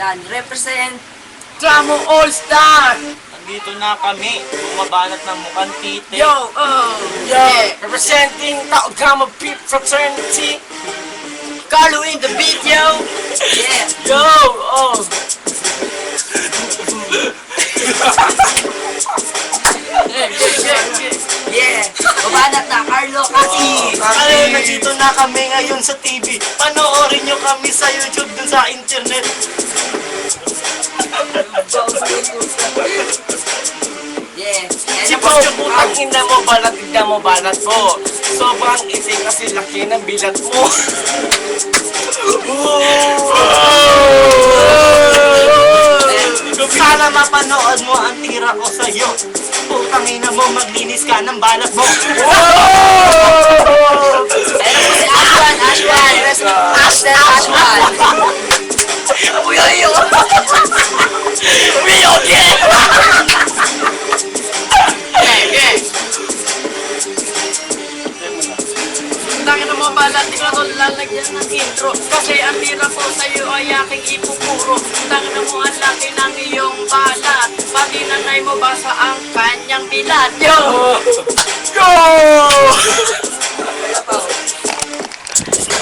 Yan, represent Clamo All-Star! Nandito na kami, bumabanat ng mukhang titi. Yo, Yeah, representing Taogama Peep Fraternity. Carlo in the beat, yo! Yeah! Yo, oh. Yeah! Babanat na, Carlo kasi! Ayun, nandito na kami ngayon sa TV. Panoorin nyo kami sa YouTube dun sa internet. Yeah! Si Pao, putang ina mo, balat, tignan mo, balat mo. Sobrang itim kasi laki ng bilat mo. Sana mapanood mo ang tira ko sa'yo. Putang ina mo, maglinis ka ng balat mo. Ashwan! Tangin na mo balat, di ko na ito lalagyan ng intro. Kasi ang tira ko sa'yo ay aking ipupuro. Tangin na mo ang laki ng iyong balat. Pati nanay mo basa ang kanyang bilat. Yo! Go!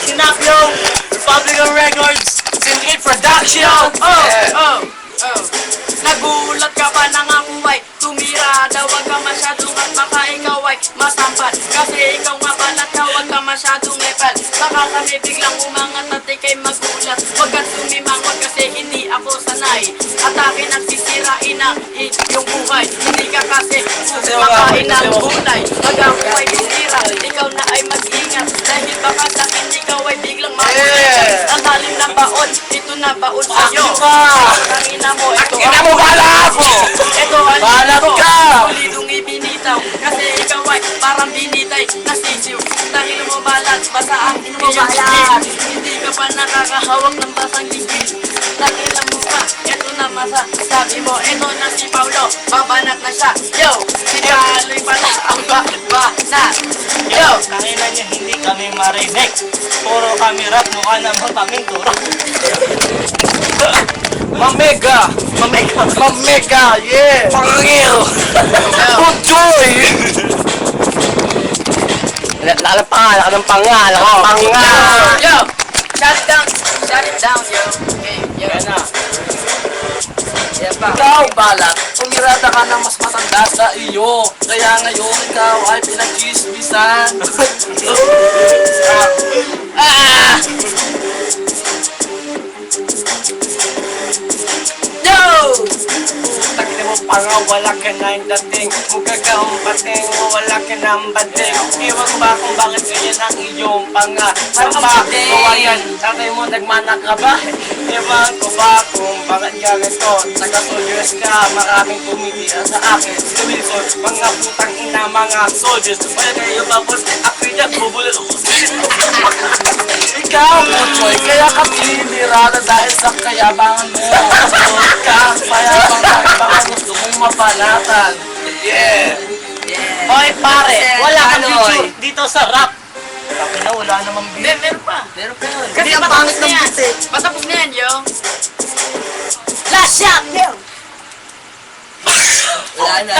Sinapyo, Republic of Records, Syndicate Production! Nagulat ka pa na nga buhay. Tumira daw, wag ka masyadong at baka ikaw ay masampat. Kasi ikaw nga balat ka, wag ka masyadong epal. Baka kami biglang umangat at ikay magulat. Wag kang sumimangot kasi hindi ako sanay. At akin ang sisirain ang iyong buhay. Hindi ka kasi makain ng gulay. Pag ang buhay sisira, ikaw na ay mag-ingat. Dahil baka sakit ikaw ay biglang magulat. Ang talim ng baon, ito na baon sa'yo. Ang ina mo, ito Ina mo, balat mo! ito ang Balat ito. ka! Ulidong ibinitaw. Kasi ikaw ay parang binitay na sisiw. Dahil mo balat, basa ang iyong bibig. Hindi ka pa nakakahawak ng basang bibig. Dahil mo pa, ito na masa. Sabi mo, ito na si Paulo. Babanat na siya. Yo! Si Kaloy pala ang babanat. Yo! tangina niya hindi kami marinig. Puro kami rap, mukha naman kaming turo. Mamega! Mamega, yeah! Pangil! Good joy! Lala pangal, ng pangal, pangal! Yo! Shut it down! Shut it down, yo! Okay, yo! Yan na. Yan pa. Ikaw, balat, pumirata ka ng mas matanda sa iyo. Kaya ngayon ikaw ay pinag-chismisan. Yo! Takina mo panga, wala ka na yung dating. Mukha ka umpating, wala ka ng bading. Iwan ba kung bakit ganyan ang iyong panga? Saan ba gawa yan? Tatay mo nagmana ka ba? Iwan ko ba kung bakit ganito? Taga-soldiers ka, maraming tumitira sa akin. Si Wilson, mga putang ina, mga soldiers. Wala kayo babos, ako yan, bubulol ako. Ikaw, Puchoy, kaya ka pinirada dahil sa kayabangan mo. Ikaw, kayabangan gusto mong mabalatan. Yeah! Hoy pare, wala kang Ano, future dito sa rap. Sabi na wala namang beat. Meron pa. Meron pa yun. Kasi ang pangit ng beat eh. Patapos na yan, yo. Last shot, yo. Wala na.